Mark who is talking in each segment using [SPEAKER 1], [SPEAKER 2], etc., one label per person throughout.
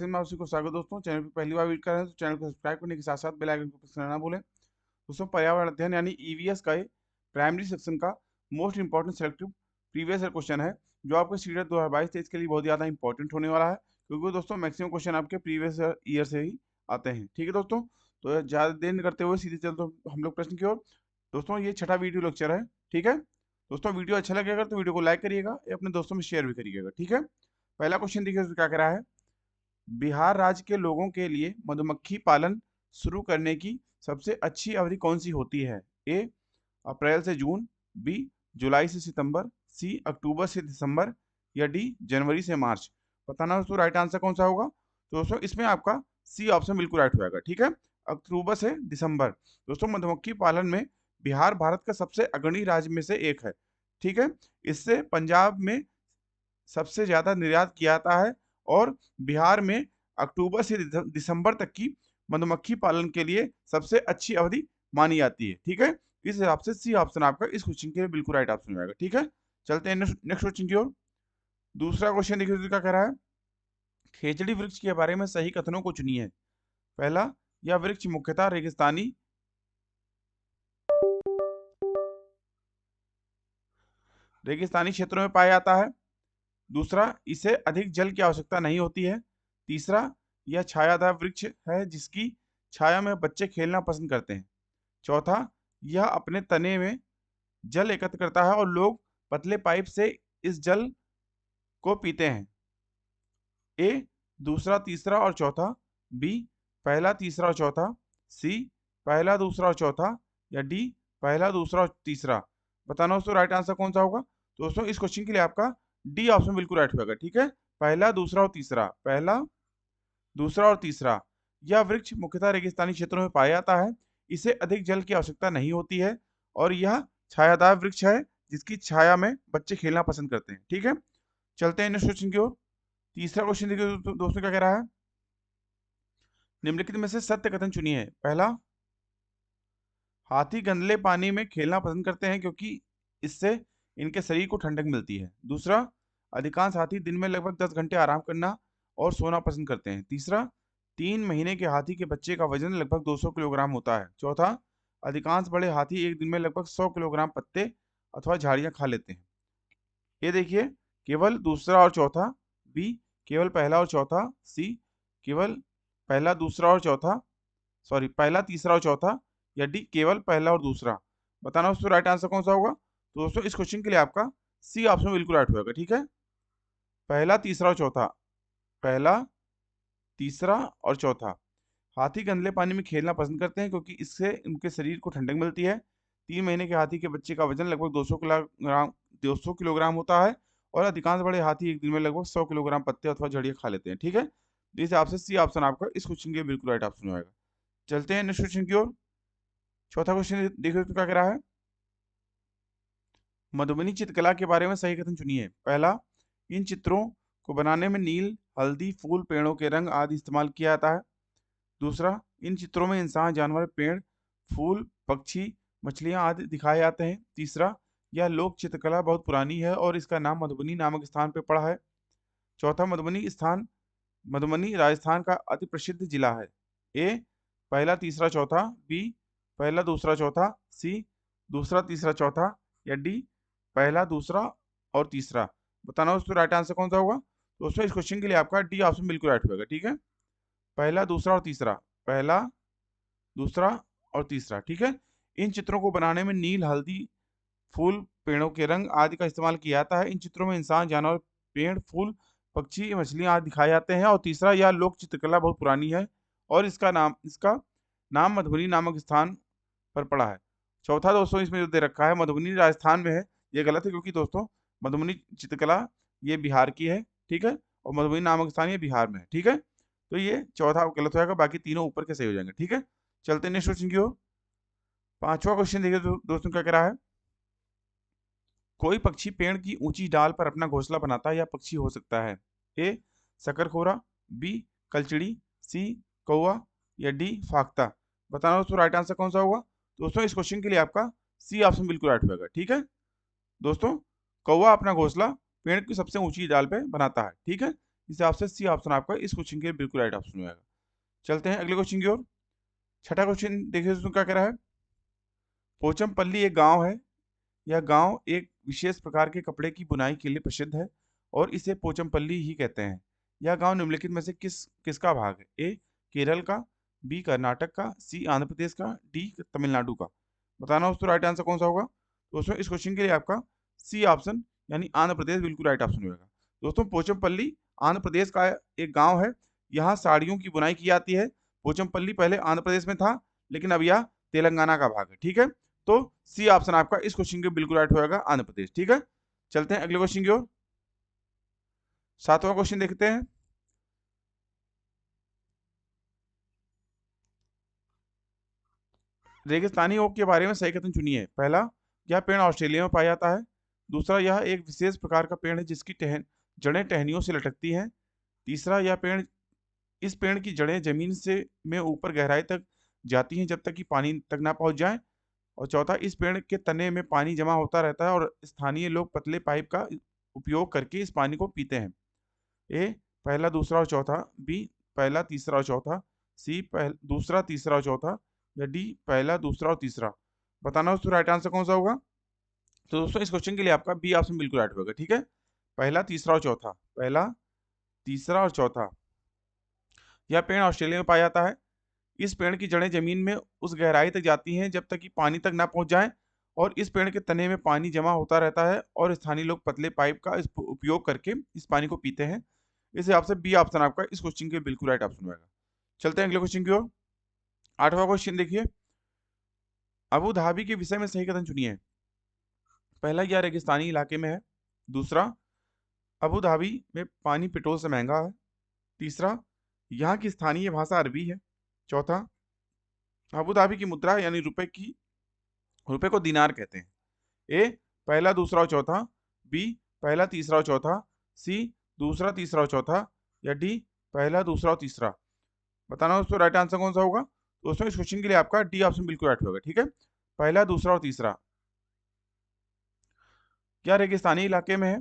[SPEAKER 1] मैं आपसे को स्वागत दोस्तों। चैनल पे पहली बार विजिट कर रहे हैं तो चैनल को सब्सक्राइब करने के साथ साथ बेल आइकन को प्रेस करना ना भूलें। दोस्तों, पर्यावरण अध्ययन यानी ईवीएस का प्राइमरी सेक्शन का most important selective previous year question है, जो आपके सीटेट 2022-23 के लिए बहुत ज़्यादा इंपॉर्टेंट होने वाला है, क्योंकि दोस्तों मैक्सिमम क्वेश्चन आपके प्रीवियस ईयर से ही आते हैं। ठीक है दोस्तों, तो ज़्यादा देर नहीं करते हुए सीधे चलते हम लोग प्रश्न की ओर। दोस्तों, ये छठा वीडियो लेक्चर है। ठीक है दोस्तों, वीडियो अच्छा लगेगा तो वीडियो को लाइक करिएगा, या अपने दोस्तों में शेयर भी करिएगा। ठीक है, पहला क्वेश्चन देखिए क्या कह रहा है। बिहार राज्य के लोगों के लिए मधुमक्खी पालन शुरू करने की सबसे अच्छी अवधि कौन सी होती है? ए अप्रैल से जून, बी जुलाई से सितंबर, सी अक्टूबर से दिसंबर, या डी जनवरी से मार्च। बताना दोस्तों राइट आंसर कौन सा होगा। तो दोस्तों इसमें आपका सी ऑप्शन बिल्कुल राइट हो जाएगा। ठीक है, अक्टूबर से दिसंबर। दोस्तों, मधुमक्खी पालन में बिहार भारत का सबसे अग्रणी राज्य में से एक है। ठीक है, इससे पंजाब में सबसे ज्यादा निर्यात किया जाता है, और बिहार में अक्टूबर से दिसंबर तक की मधुमक्खी पालन के लिए सबसे अच्छी अवधि मानी जाती है। ठीक है, इस हिसाब से सी ऑप्शन आपका इस क्वेश्चन के लिए बिल्कुल राइट ऑप्शन हो जाएगा। ठीक है, चलते हैं नेक्स्ट क्वेश्चन की ओर। दूसरा क्वेश्चन देखिए तो क्या कह रहा है। खेजड़ी वृक्ष के बारे में सही कथनों को चुनिए। पहला, यह वृक्ष मुख्यतः रेगिस्तानी क्षेत्रों में पाया जाता है। दूसरा, इसे अधिक जल की आवश्यकता नहीं होती है। तीसरा, यह छायादार वृक्ष है जिसकी छाया में बच्चे खेलना पसंद करते हैं। चौथा, यह अपने तने में जल एकत्र करता है और लोग पतले पाइप से इस जल को पीते हैं। ए दूसरा, तीसरा और चौथा, बी पहला, तीसरा और चौथा, सी पहला, दूसरा और चौथा, या डी पहला, दूसरा और तीसरा। बताना दोस्तों राइट आंसर कौन सा होगा। तो दोस्तों इस क्वेश्चन के लिए आपका डी ऑप्शन बिल्कुल राइट होगा। ठीक है, पहला, दूसरा और तीसरा, पहला, दूसरा और तीसरा। यह वृक्ष मुख्यतः रेगिस्तानी क्षेत्रों में पाया जाता है। इसे अधिक जल की आवश्यकता नहीं होती है, और यह छायादार वृक्ष है जिसकी छाया में बच्चे खेलना पसंद करते हैं। ठीक है, चलते हैं नेक्स्ट क्वेश्चन की ओर। तीसरा क्वेश्चन देखिए दोस्तों क्या कह रहा है। निम्नलिखित में से सत्य कथन चुनिए। पहला, हाथी गंदले पानी में खेलना पसंद करते हैं क्योंकि इससे इनके शरीर को ठंडक मिलती है। दूसरा, अधिकांश हाथी दिन में लगभग 10 घंटे आराम करना और सोना पसंद करते हैं। तीसरा, 3 महीने के हाथी के बच्चे का वजन लगभग 200 किलोग्राम होता है। चौथा, अधिकांश बड़े हाथी एक दिन में लगभग 100 किलोग्राम पत्ते अथवा झाड़ियां खा लेते हैं। ये देखिए, केवल दूसरा और चौथा, बी केवल पहला और चौथा, सी केवल पहला, दूसरा और चौथा, सॉरी पहला, तीसरा और चौथा, या डी केवल पहला और दूसरा। बताना दोस्तों राइट आंसर कौन सा होगा। तो दोस्तों इस क्वेश्चन के लिए आपका सी ऑप्शन बिल्कुल राइट होगा। ठीक है, पहला, तीसरा और चौथा, पहला, तीसरा और चौथा। हाथी गंदले पानी में खेलना पसंद करते हैं क्योंकि इससे उनके शरीर को ठंडक मिलती है। 3 महीने के हाथी के बच्चे का वजन लगभग 200 किलोग्राम होता है, और अधिकांश बड़े हाथी एक दिन में लगभग 100 किलोग्राम पत्ते अथवा जड़ियाँ खा लेते हैं। ठीक है, इस हिसाब से सी ऑप्शन आपका इस क्वेश्चन के बिल्कुल राइट ऑप्शन होगा। चलते हैं नेक्स्ट क्वेश्चन की ओर। चौथा क्वेश्चन देखिए तो क्या कह रहा है। मधुबनी चित्रकला के बारे में सही कथन चुनिए। पहला, इन चित्रों को बनाने में नील, हल्दी, फूल, पेड़ों के रंग आदि इस्तेमाल किया जाता है। दूसरा, इन चित्रों में इंसान, जानवर, पेड़, फूल, पक्षी, मछलियां आदि दिखाए जाते हैं। तीसरा, यह लोक चित्रकला बहुत पुरानी है और इसका नाम मधुबनी नामक स्थान पर पड़ा है। चौथा, मधुबनी राजस्थान का अति प्रसिद्ध जिला है। ए पहला, तीसरा, चौथा, बी पहला, दूसरा, चौथा, सी दूसरा, तीसरा, चौथा, या डी पहला, दूसरा और तीसरा। बताना दोस्तों राइट आंसर कौन सा होगा। दोस्तों इस क्वेश्चन के लिए आपका डी ऑप्शन बिल्कुल राइट होगा। ठीक है, पहला, दूसरा और तीसरा, पहला, दूसरा और तीसरा। ठीक है, इन चित्रों को बनाने में नील, हल्दी, फूल, पेड़ों के रंग आदि का इस्तेमाल किया जाता है। इन चित्रों में इंसान, जानवर, पेड़, फूल, पक्षी, मछलियां आदि दिखाए जाते हैं। और तीसरा, यह लोक चित्रकला बहुत पुरानी है और इसका नाम मधुबनी नामक स्थान पर पड़ा है। चौथा दोस्तों इसमें जो दे रखा है मधुबनी राजस्थान में है, ये गलत है, क्योंकि दोस्तों मधुबनी चित्रकला ये बिहार की है। ठीक है, और मधुबनी नामक स्थान ये बिहार में है। ठीक है, तो ये चौथा गलत हो जाएगा, बाकी तीनों ऊपर के सही हो जाएंगे। ठीक है, चलते हैं नेक्स्ट क्वेश्चन की ओर। पांचवा क्वेश्चन देखिए दोस्तों क्या कह रहा है। कोई पक्षी पेड़ की ऊंची डाल पर अपना घोंसला बनाता है या पक्षी हो सकता है। ए शकरखोरा, बी कलचिड़ी, सी कौवा, या डी फाख्ता। बताना दोस्तों राइट आंसर कौन सा होगा। दोस्तों इस क्वेश्चन के लिए आपका सी ऑप्शन बिल्कुल राइट होगा। ठीक है दोस्तों, कौवा अपना घोंसला पेड़ की सबसे ऊंची डाल पे बनाता है। ठीक है, इस हिसाब से सी ऑप्शन आपका इस क्वेश्चन के बिल्कुल राइट ऑप्शन होगा। चलते हैं अगले क्वेश्चन की ओर। छठा क्वेश्चन देखिए दोस्तों क्या कह रहा है। पोचमपल्ली एक गांव है। यह गांव एक विशेष प्रकार के कपड़े की बुनाई के लिए प्रसिद्ध है और इसे पोचमपल्ली ही कहते हैं। यह गांव निम्नलिखित में से किसका भाग है? ए केरल का, बी कर्नाटक का, सी आंध्र प्रदेश का, डी तमिलनाडु का। बताना दोस्तों राइट आंसर कौन सा होगा। दोस्तों इस क्वेश्चन के लिए आपका सी ऑप्शन यानी आंध्र प्रदेश बिल्कुल राइट ऑप्शन होगा। दोस्तों पोचमपल्ली आंध्र प्रदेश का एक गाँव है। यहाँ साड़ियों की बुनाई की जाती है। पोचमपल्ली पहले आंध्र प्रदेश में था, लेकिन अब यह तेलंगाना का भाग है। ठीक है, तो सी ऑप्शन आपका इस क्वेश्चन के बिल्कुल राइट होगा, आंध्र प्रदेश। ठीक है, चलते हैं अगले क्वेश्चन की ओर। सातवां क्वेश्चन देखते हैं। रेगिस्तानी ओक के बारे में सही कथन चुनिए। पहला, यह पेड़ ऑस्ट्रेलिया में पाया जाता है। दूसरा, यह एक विशेष प्रकार का पेड़ है जिसकी जड़ें टहनियों से लटकती हैं। तीसरा, इस पेड़ की जड़ें जमीन से में ऊपर गहराई तक जाती हैं जब तक कि पानी तक ना पहुंच जाए। और चौथा, इस पेड़ के तने में पानी जमा होता रहता है और स्थानीय लोग पतले पाइप का उपयोग करके इस पानी को पीते हैं। ए पहला, दूसरा और चौथा। बी पहला, तीसरा और चौथा। सी दूसरा, तीसरा और चौथा। या डी पहला, दूसरा और तीसरा। बताना दोस्तों राइट आंसर कौन सा होगा। तो दोस्तों इस क्वेश्चन के लिए आपका बी ऑप्शन बिल्कुल राइट होगा। ठीक है, पहला, तीसरा और चौथा। पहला, तीसरा और चौथा। यह पेड़ ऑस्ट्रेलिया में पाया जाता है। इस पेड़ की जड़ें जमीन में उस गहराई तक जाती हैं जब तक कि पानी तक ना पहुंच जाए और इस पेड़ के तने में पानी जमा होता रहता है और स्थानीय लोग पतले पाइप का उपयोग करके इस पानी को पीते हैं। इस हिसाब से बी ऑप्शन आपका इस क्वेश्चन के बिल्कुल राइट ऑप्शन होगा। चलते हैं अगले क्वेश्चन की ओर। आठवां क्वेश्चन देखिए। अबू धाबी के विषय में सही कथन चुनिए। पहला, यह रेगिस्तानी इलाके में है। दूसरा, अबू धाबी में पानी पेट्रोल से महंगा है। तीसरा, यहाँ की स्थानीय भाषा अरबी है। चौथा, अबू धाबी की मुद्रा यानी रुपए को दिनार कहते हैं। ए पहला, दूसरा और चौथा। बी पहला, तीसरा और चौथा। सी दूसरा, तीसरा और चौथा। या डी पहला, दूसरा और तीसरा। बताना दोस्तों राइट आंसर कौन सा होगा। दोस्तों इस क्वेश्चन के लिए आपका डी ऑप्शन बिल्कुल राइट होगा। ठीक है, पहला, दूसरा और तीसरा। क्या रेगिस्तानी इलाके में है।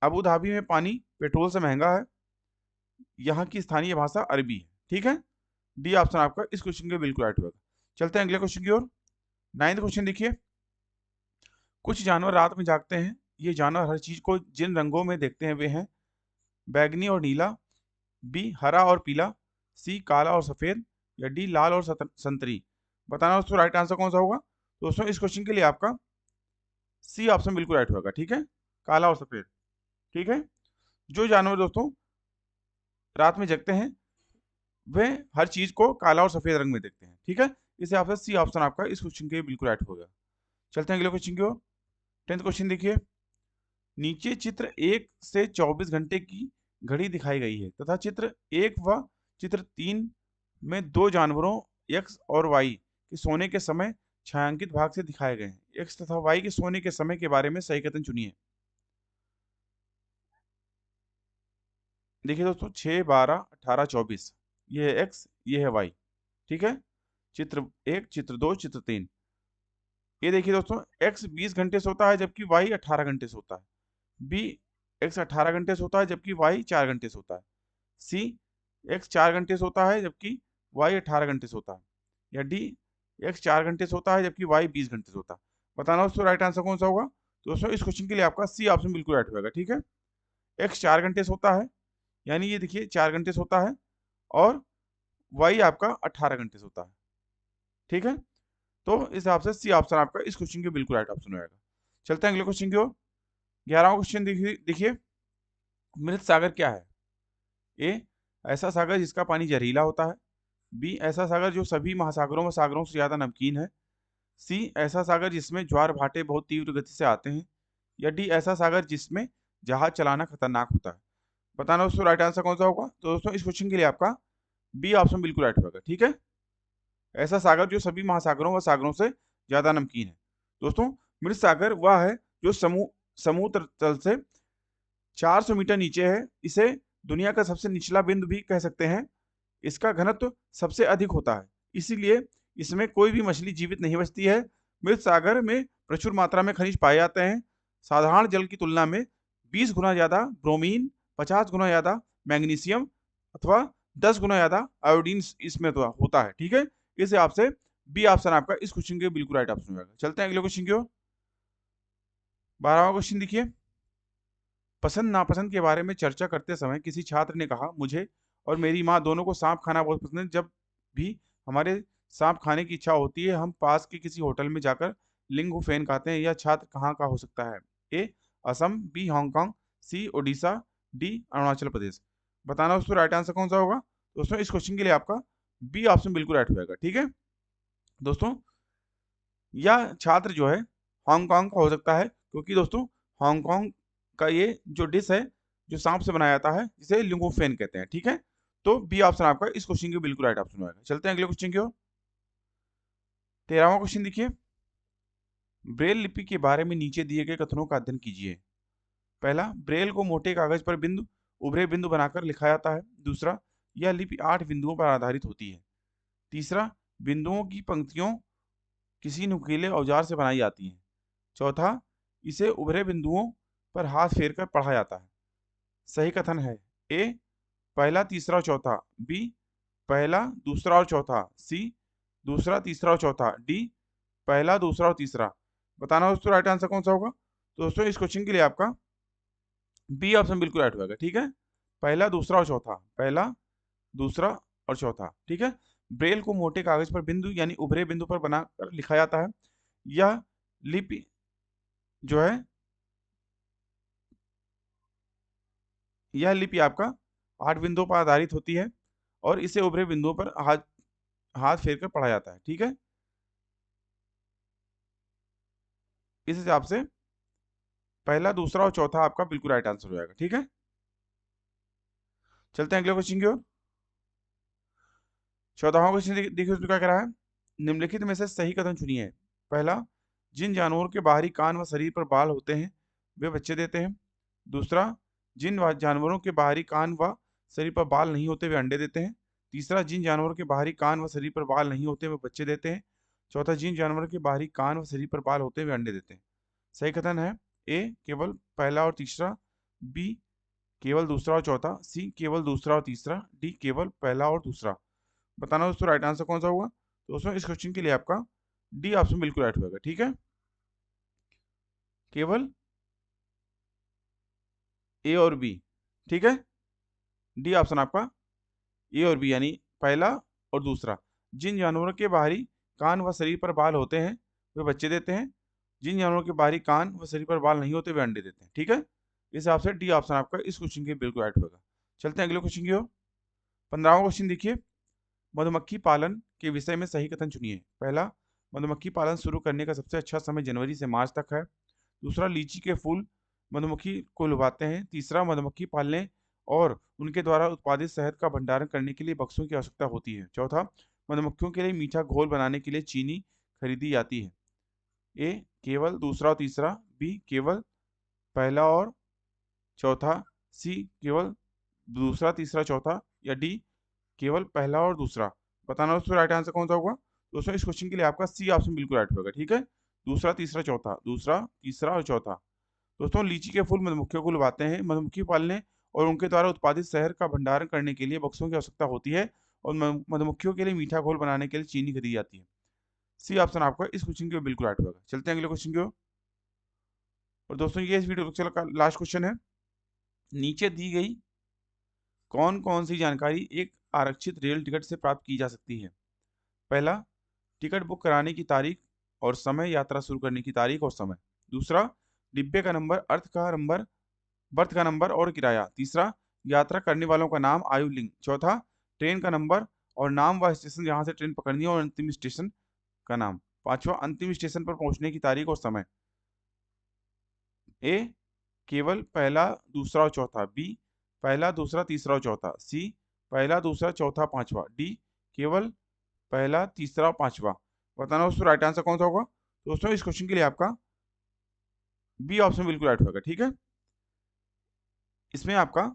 [SPEAKER 1] अबू धाबी में पानी पेट्रोल से महंगा है। यहाँ की स्थानीय भाषा अरबी है। ठीक है, डी ऑप्शन आपका इस क्वेश्चन के बिल्कुल राइट होगा। चलते हैं अगले क्वेश्चन की ओर। 9वां क्वेश्चन देखिए। कुछ जानवर रात में जागते हैं। ये जानवर हर चीज को जिन रंगों में देखते हैं वे हैं बैगनी और नीला, बी हरा और पीला, सी काला और सफेद, या डी लाल और संतरी। बताना दोस्तों राइट आंसर कौन सा होगा। दोस्तों इस क्वेश्चन के लिए आपका सी ऑप्शन बिल्कुल राइट होगा। ठीक है, काला और सफेद। ठीक है, जो जानवर दोस्तों रात में जगते हैं वे हर चीज को काला और सफेद रंग में देखते हैं। ठीक है, इस हिसाब से सी ऑप्शन आपका इस क्वेश्चन के बिल्कुल राइट होगा। चलते हैं अगले क्वेश्चन की ओर। 10th क्वेश्चन देखिए। नीचे चित्र 1 से 24 घंटे की घड़ी दिखाई गई है तथा चित्र 1 व चित्र 3 में दो जानवरों एक्स और वाई के सोने के समय छायांकित भाग से दिखाए गए हैं। एक्स तथा वाई के सोने के समय के बारे में सही कथन चुनिए। देखिए दोस्तों 6, 12, 18, 24। ये है एक्स, ये है वाई। ठीक है, चित्र 1, चित्र 2, चित्र 3। ये देखिए दोस्तों एक्स 20 घंटे सोता है जबकि वाई 18 घंटे सोता है। बी एक्स 18 घंटे सोता है जबकि वाई 4 घंटे सोता है। सी एक्स 4 घंटे सोता है जबकि वाई 18 घंटे सोता है। या डी एक्स 4 घंटे सोता है जबकि वाई 20 घंटे सोता है। बताना दोस्तों राइट आंसर कौन सा होगा। दोस्तों इस क्वेश्चन के लिए आपका सी ऑप्शन बिल्कुल राइट होगा। ठीक है, एक्स 4 घंटे सोता है यानी ये देखिए 4 घंटे सोता है और वाई आपका 18 घंटे सोता है। ठीक है, तो इस हिसाब से सी ऑप्शन आपका इस क्वेश्चन के बिल्कुल राइट ऑप्शन होगा। चलते हैं अगले क्वेश्चन की ओर। 11वां क्वेश्चन देखिए। मृत सागर क्या है। ए ऐसा सागर जिसका पानी जहरीला होता है। बी ऐसा सागर जो सभी महासागरों व सागरों से ज्यादा नमकीन है। सी ऐसा सागर जिसमें ज्वार भाटे बहुत तीव्र गति से आते हैं। या डी ऐसा सागर जिसमें जहाज चलाना खतरनाक होता है। बताना दोस्तों राइट आंसर कौन सा होगा। तो दोस्तों इस क्वेश्चन के लिए आपका बी ऑप्शन बिल्कुल राइट होगा। ठीक है, ऐसा सागर जो सभी महासागरों व सागरों से ज्यादा नमकीन है। दोस्तों मृत सागर वह है जो समुद्र तल से 400 मीटर नीचे है। इसे दुनिया का सबसे निचला बिंदु भी कह सकते हैं। इसका घनत्व सबसे अधिक होता है, इसीलिए इसमें कोई भी मछली जीवित नहीं बचती है। मृत सागर में प्रचुर मात्रा में खनिज पाए जाते हैं। साधारण जल की तुलना में 20 गुना ज्यादा ब्रोमीन, 50 गुना ज्यादा मैग्नीशियम अथवा 10 गुना ज्यादा आयोडीन इसमें तो होता है। ठीक है, इस हिसाब से बी ऑप्शन आपका इस क्वेश्चन के बिल्कुल राइट ऑप्शन होगा। चलते हैं अगले क्वेश्चन की ओर। 12वां क्वेश्चन देखिए। पसंद नापसंद के बारे में चर्चा करते समय किसी छात्र ने कहा, मुझे और मेरी माँ दोनों को सांप खाना बहुत पसंद है। जब भी हमारे सांप खाने की इच्छा होती है हम पास के किसी होटल में जाकर लिंगुफेन खाते हैं। यह छात्र कहाँ का हो सकता है? ए असम, बी हांगकांग, सी ओडिशा, डी अरुणाचल प्रदेश। बताना दोस्तों राइट आंसर कौन सा होगा। दोस्तों इस क्वेश्चन के लिए आपका बी ऑप्शन बिल्कुल राइट होगा। ठीक है दोस्तों, यह छात्र जो है हांगकांग का हो सकता है, क्योंकि दोस्तों हांगकांग का ये जो डिश है जो सांप से बनाया जाता है जिसे लिंगोफेन कहते हैं। ठीक है, तो बी ऑप्शन आपका इस क्वेश्चन के बिल्कुल राइट ऑप्शन होगा। चलते हैं अगले क्वेश्चन की ओर। 13वां क्वेश्चन देखिए। ब्रेल लिपि के बारे में नीचे दिए गए कथनों का अध्ययन कीजिए। पहला, ब्रेल को मोटे कागज पर बिंदु उभरे बिंदु बनाकर लिखा जाता है। दूसरा, यह लिपि 8 बिंदुओं पर आधारित होती है। तीसरा, बिंदुओं की पंक्तियों किसी नुकीले औजार से बनाई जाती हैं। चौथा, इसे उभरे बिंदुओं पर हाथ फेर कर पढ़ा जाता है। सही कथन है ए पहला तीसरा और चौथा, बी पहला दूसरा और चौथा, सी दूसरा तीसरा और चौथा, डी पहला दूसरा और तीसरा। बताना दोस्तों राइट आंसर कौन सा होगा। तो दोस्तों इस क्वेश्चन के लिए आपका बी ऑप्शन बिल्कुल राइट होगा। ठीक है, पहला दूसरा और चौथा, पहला दूसरा और चौथा। ठीक है, ब्रेल को मोटे कागज पर बिंदु यानी उभरे बिंदु पर बनाकर लिखा जाता है। यह लिपि जो है यह लिपि आपका 8 बिंदुओं पर आधारित होती है और इसे उभरे बिंदुओं पर हाथ हाथ फेर कर पढ़ा जाता है। ठीक है, इस हिसाब से पहला दूसरा और चौथा आपका बिल्कुल राइट आंसर हो जाएगा। ठीक है, चलते हैं अगले क्वेश्चन की ओर। 14वां क्वेश्चन देखिए उसमें क्या कह रहा है। निम्नलिखित में से सही कथन चुनिए। पहला, जिन जानवरों के बाहरी कान व शरीर पर बाल होते हैं वे बच्चे देते हैं। दूसरा, जिन जानवरों के बाहरी कान व शरीर पर बाल नहीं होते वे अंडे देते हैं। तीसरा, जिन जानवरों के बाहरी कान व शरीर पर बाल नहीं होते वे बच्चे देते हैं। चौथा, जिन जानवरों के बाहरी कान व शरीर पर बाल होते हैं वे अंडे देते हैं। सही कथन है ए केवल पहला और तीसरा, बी केवल दूसरा और चौथा, सी केवल दूसरा और तीसरा, डी केवल पहला और दूसरा। बताना दोस्तों राइट आंसर कौन सा होगा। तो दोस्तों इस क्वेश्चन के लिए आपका डी ऑप्शन बिल्कुल राइट होगा। ठीक है, केवल ए और बी। ठीक है, डी ऑप्शन आपका ए और बी यानी पहला और दूसरा। जिन जानवरों के बाहरी कान व शरीर पर बाल होते हैं वे बच्चे देते हैं। जिन जानवरों के बाहरी कान व शरीर पर बाल नहीं होते वे अंडे देते हैं। ठीक है, इस हिसाब से डी ऑप्शन आपका इस क्वेश्चन के बिल्कुल राइट होगा। चलते हैं अगले क्वेश्चन की ओर। 15वां क्वेश्चन देखिए। मधुमक्खी पालन के विषय में सही कथन चुनिए। पहला, मधुमक्खी पालन शुरू करने का सबसे अच्छा समय जनवरी से मार्च तक है। दूसरा, लीची के फूल मधुमक्खी को लुभाते हैं। तीसरा, मधुमक्खी पालने और उनके द्वारा उत्पादित शहद का भंडारण करने के लिए बक्सों की आवश्यकता होती है। चौथा, मधुमक्खियों के लिए मीठा घोल बनाने के लिए चीनी खरीदी जाती है। ए केवल दूसरा और तीसरा, बी केवल पहला और चौथा, सी केवल दूसरा तीसरा चौथा, या डी केवल पहला और दूसरा। बताना दोस्तों राइट आंसर कौन सा होगा। दोस्तों इस क्वेश्चन के लिए आपका सी ऑप्शन बिल्कुल राइट होगा। ठीक है, दूसरा तीसरा चौथा, दूसरा तीसरा और चौथा। दोस्तों लीची के फूल मधुमक्खियों को लुभाते हैं। मधुमक्खी पालने और उनके द्वारा उत्पादित शहद का भंडारण करने के लिए बक्सों की आवश्यकता होती है और मधुमक्खियों के लिए मीठा घोल बनाने के लिए चीनी खरीदी जाती है। सी ऑप्शन आपका इस क्वेश्चन के बिल्कुल राइट होगा। चलते हैं अगले क्वेश्चन की ओर। और दोस्तों ये इस वीडियो का लास्ट क्वेश्चन है। नीचे दी गई कौन कौन सी जानकारी एक आरक्षित रेल टिकट से प्राप्त की जा सकती है। पहला, टिकट बुक कराने की तारीख और समय, यात्रा शुरू करने की तारीख और समय। दूसरा, डिब्बे का नंबर, बर्थ का नंबर और किराया। तीसरा, यात्रा करने वालों का नाम, आयु, लिंग। चौथा, ट्रेन का नंबर और नाम व स्टेशन जहां से ट्रेन पकड़नी है और अंतिम स्टेशन का नाम। पांचवा, अंतिम स्टेशन पर पहुंचने की तारीख और समय। ए केवल पहला दूसरा और चौथा, बी पहला दूसरा तीसरा और चौथा, सी पहला दूसरा चौथा पांचवा, डी केवल पहला तीसरा और पांचवा। बताना दोस्तों राइट आंसर कौन सा होगा। दोस्तों इस क्वेश्चन के लिए आपका बी ऑप्शन बिल्कुल राइट होगा। ठीक है, इसमें आपका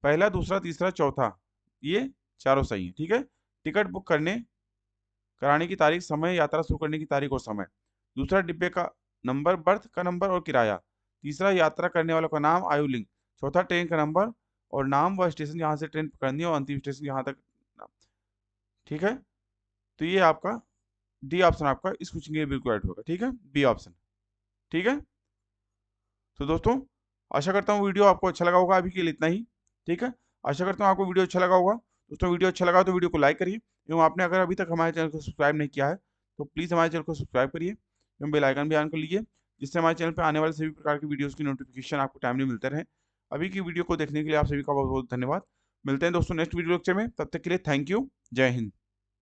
[SPEAKER 1] पहला दूसरा तीसरा चौथा ये चारों सही है। ठीक है, टिकट बुक कराने की तारीख, समय, यात्रा शुरू करने की तारीख और समय। दूसरा, डिब्बे का नंबर, बर्थ का नंबर और किराया। तीसरा, यात्रा करने वालों का नाम, आयु, लिंग। चौथा, ट्रेन का नंबर और नाम व स्टेशन जहाँ से ट्रेन पकड़नी है और अंतिम स्टेशन यहाँ तक। ठीक है, तो ये आपका डी ऑप्शन आपका इस क्वेश्चन के लिए बिल्कुल राइट होगा। ठीक है, बी ऑप्शन। ठीक है, तो दोस्तों आशा करता हूँ वीडियो आपको अच्छा लगा होगा। अभी के लिए इतना ही। ठीक है, आशा करता हूँ आपको वीडियो अच्छा लगा होगा। दोस्तों वीडियो अच्छा लगा तो वीडियो को लाइक करिए, एवं आपने अगर अभी तक हमारे चैनल को सब्सक्राइब नहीं किया है तो प्लीज़ हमारे चैनल को सब्सक्राइब करिए एवं बेल आइकन भी ऑन कर लीजिए, जिससे हमारे चैनल पर आने वाले सभी प्रकार की वीडियोज़ की नोटिफिकेशन आपको टाइमली मिलते रहे। अभी की वीडियो को देखने के लिए आप सभी का बहुत बहुत धन्यवाद। मिलते हैं दोस्तों नेक्स्ट वीडियो लेक्चर में, तब तक के लिए थैंक यू। जय हिंद।